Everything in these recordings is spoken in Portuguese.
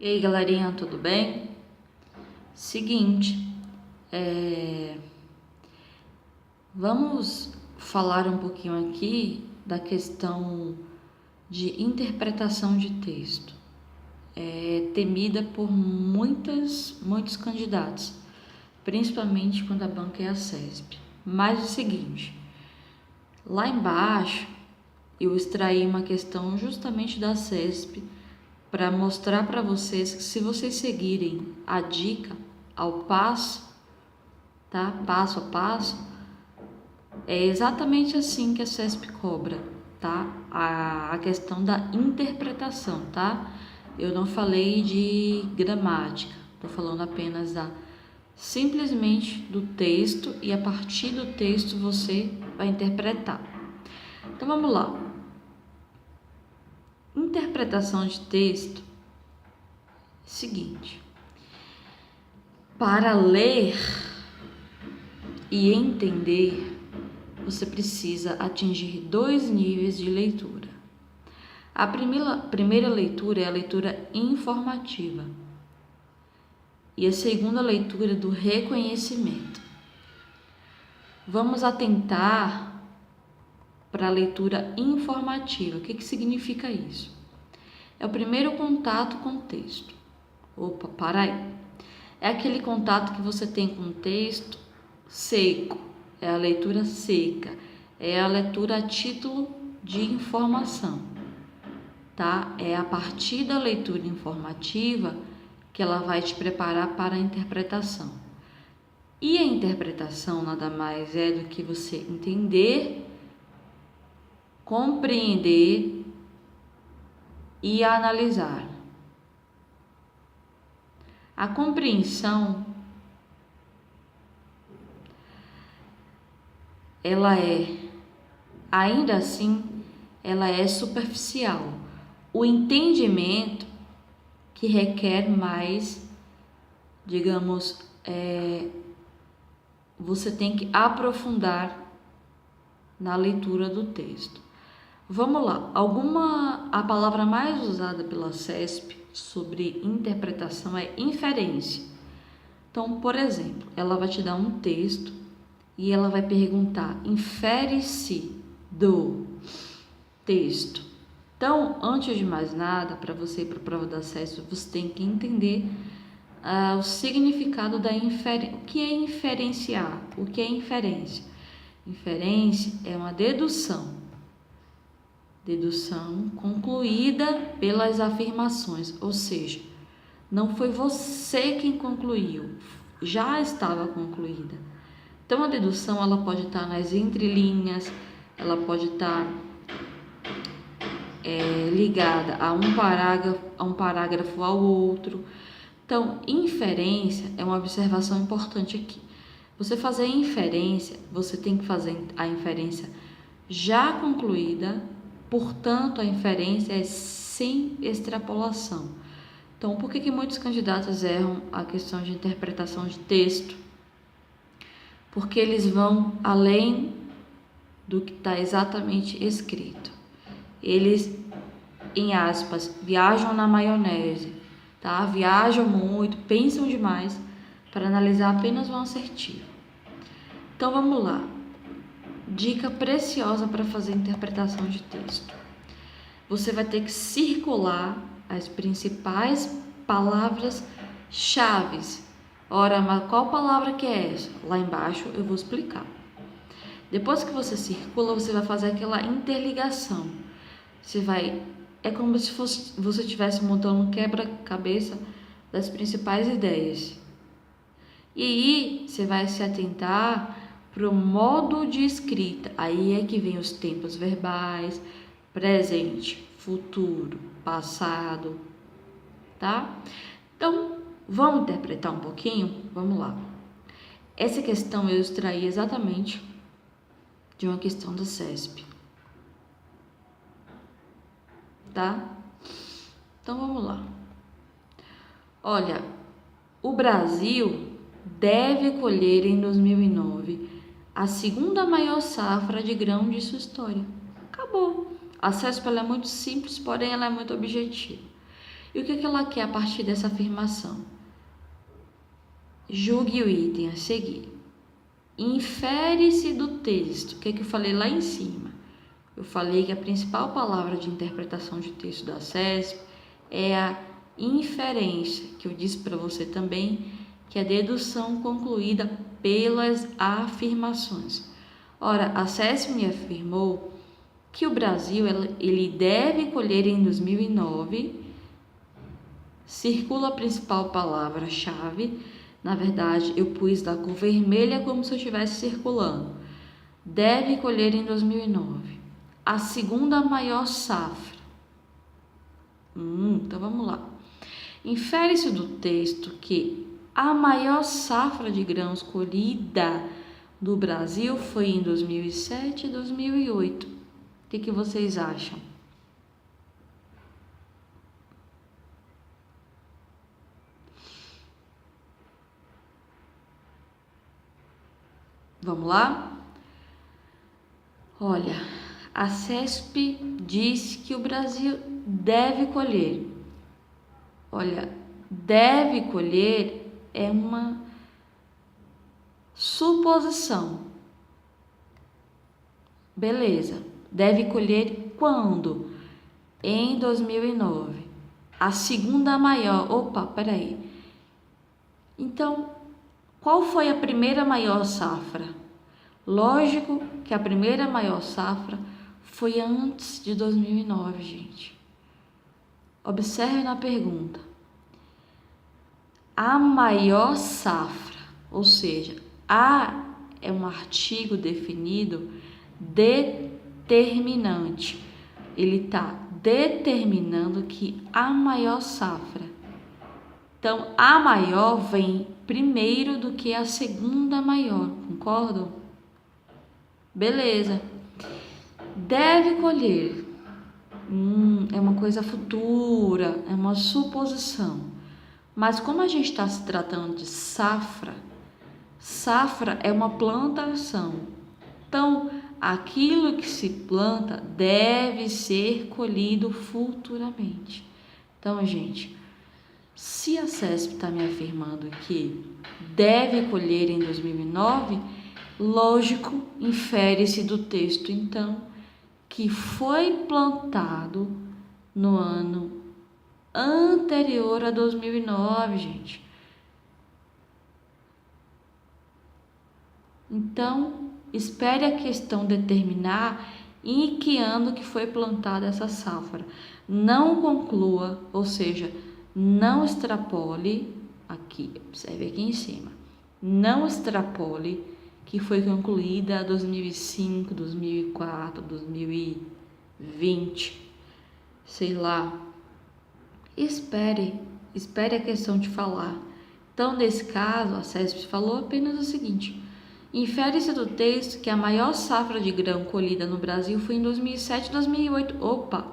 E aí, galerinha, tudo bem? Seguinte, vamos falar um pouquinho aqui da questão de interpretação de texto. É temida por muitos candidatos, principalmente quando a banca é a CESP. Mas é o seguinte, lá embaixo eu extraí uma questão justamente da CESP para mostrar para vocês que se vocês seguirem a dica ao passo, tá? Passo a passo, é exatamente assim que a CESP cobra, tá? A questão da interpretação, tá? Eu não falei de gramática, tô falando apenas simplesmente do texto, e a partir do texto você vai interpretar. Então vamos lá. Interpretação de texto, seguinte: para ler e entender, você precisa atingir 2 níveis de leitura. A primeira leitura é a leitura informativa e a segunda leitura do reconhecimento. Vamos atentar para a leitura informativa. O que significa isso? É o primeiro contato com o texto. Opa, para aí. É aquele contato que você tem com o texto seco, é a leitura seca, é a leitura a título de informação, tá? É a partir da leitura informativa que ela vai te preparar para a interpretação. E a interpretação nada mais é do que você entender, compreender e analisar. A compreensão, ela ainda assim, ela é superficial. O entendimento que requer mais, digamos, você tem que aprofundar na leitura do texto. Vamos lá, a palavra mais usada pela CESP sobre interpretação é inferência. Então, por exemplo, ela vai te dar um texto e ela vai perguntar: infere-se do texto. Então, antes de mais nada, para você ir para a prova da CESP, você tem que entender o significado da inferência. O que é inferenciar? O que é inferência? Inferência é uma dedução concluída pelas afirmações, ou seja, não foi você quem concluiu, já estava concluída. Então a dedução ela pode estar nas entrelinhas, ela pode estar ligada a um parágrafo ao outro. Então, inferência é uma observação importante aqui. Você fazer inferência, você tem que fazer a inferência já concluída. Portanto, a inferência é sem extrapolação. Então, por que muitos candidatos erram a questão de interpretação de texto? Porque eles vão além do que está exatamente escrito. Eles, em aspas, viajam na maionese, tá? Viajam muito, pensam demais para analisar apenas um assertivo. Então, vamos lá. Dica preciosa para fazer interpretação de texto. Você vai ter que circular as principais palavras-chave. Ora, mas qual palavra que é essa? Lá embaixo eu vou explicar. Depois que você circula, você vai fazer aquela interligação. É como se você estivesse montando um quebra-cabeça das principais ideias. E aí você vai se atentar para o modo de escrita. Aí é que vem os tempos verbais, presente, futuro, passado, tá? Então, vamos interpretar um pouquinho? Vamos lá. Essa questão eu extraí exatamente de uma questão da CESP, tá? Então, vamos lá. Olha, o Brasil deve colher em 2009 a segunda maior safra de grão de sua história. Acabou. A CESP ela é muito simples, porém ela é muito objetiva. E o que ela quer a partir dessa afirmação? Julgue o item a seguir. Infere-se do texto. O que eu falei lá em cima? Eu falei que a principal palavra de interpretação de texto da CESP é a inferência, que eu disse para você também, que é a dedução concluída pelas afirmações. Ora, a CESP me afirmou que o Brasil ele deve colher em 2009, circula a principal palavra-chave, na verdade eu pus da cor vermelha como se eu estivesse circulando, deve colher em 2009 a segunda maior safra. Então vamos lá. Infere-se do texto que a maior safra de grãos colhida do Brasil foi em 2007 e 2008. O que vocês acham? Vamos lá? Olha, a CESP disse que o Brasil deve colher. Olha, deve colher é uma suposição. Beleza. Deve colher quando? Em 2009. A segunda maior. Opa, peraí. Então, qual foi a primeira maior safra? Lógico que a primeira maior safra foi antes de 2009, gente. Observe na pergunta. A maior safra, ou seja, a é um artigo definido determinante. Ele está determinando que a maior safra. Então, a maior vem primeiro do que a segunda maior, concordam? Beleza. Deve colher. É uma coisa futura, é uma suposição. Mas como a gente está se tratando de safra, safra é uma plantação. Então, aquilo que se planta deve ser colhido futuramente. Então, gente, se a CESP está me afirmando que deve colher em 2009, lógico, infere-se do texto, então, que foi plantado no ano anterior a 2009, gente. Então, espere a questão determinar em que ano que foi plantada essa safra. Não conclua, ou seja, não extrapole, aqui, observe aqui em cima, não extrapole que foi concluída 2005, 2004, 2020, sei lá. Espere a questão de falar. Então, nesse caso, a CESP falou apenas o seguinte: infere-se do texto que a maior safra de grão colhida no Brasil foi em 2007 e 2008. Opa,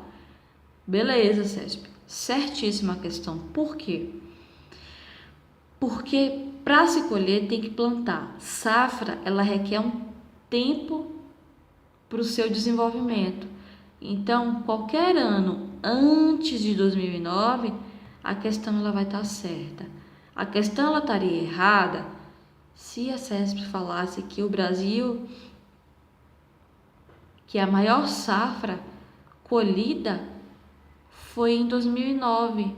beleza, CESP, certíssima a questão. Por quê? Porque para se colher tem que plantar. Safra, ela requer um tempo para o seu desenvolvimento. Então, qualquer ano antes de 2009, a questão ela vai estar certa. A questão ela estaria errada se a CESP falasse que o Brasil, que a maior safra colhida foi em 2009.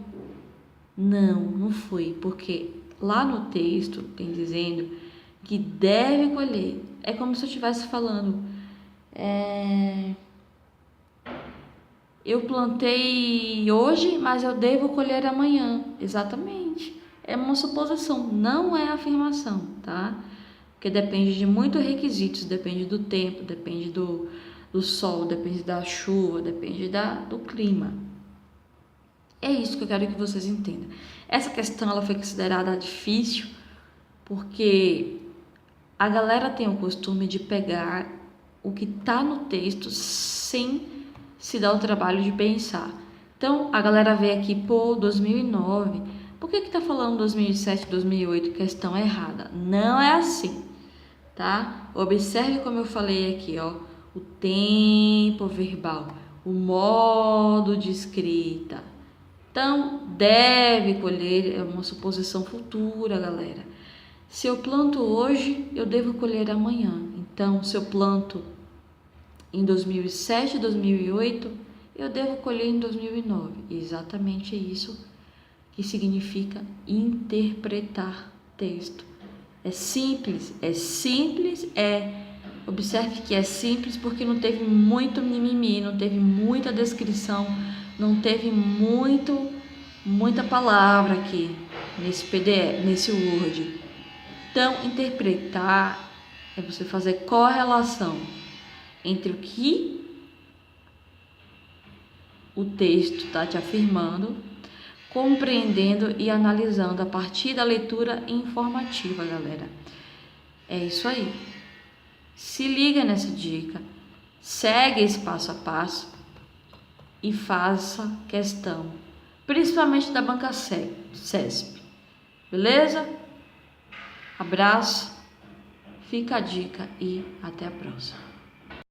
Não foi, porque lá no texto tem dizendo que deve colher. É como se eu estivesse falando, eu plantei hoje, mas eu devo colher amanhã. Exatamente. É uma suposição, não é afirmação, tá? Porque depende de muitos requisitos, depende do tempo, depende do sol, depende da chuva, depende do clima. É isso que eu quero que vocês entendam. Essa questão ela foi considerada difícil porque a galera tem o costume de pegar o que está no texto sem se dar o trabalho de pensar. Então, a galera vê aqui, 2009, por que está falando 2007, 2008? Questão errada. Não é assim, tá? Observe como eu falei aqui, ó, o tempo verbal, o modo de escrita. Então, deve colher é uma suposição futura, galera. Se eu planto hoje, eu devo colher amanhã. Então, se eu planto em 2007, 2008, eu devo colher em 2009. Exatamente isso que significa interpretar texto. É simples. Observe que é simples porque não teve muito mimimi, não teve muita descrição, não teve muita palavra aqui nesse PDF, nesse Word. Então, interpretar é você fazer correlação entre o que o texto está te afirmando, compreendendo e analisando a partir da leitura informativa, galera. É isso aí. Se liga nessa dica, segue esse passo a passo e faça questão, principalmente da banca CESP. Beleza? Abraço, fica a dica e até a próxima.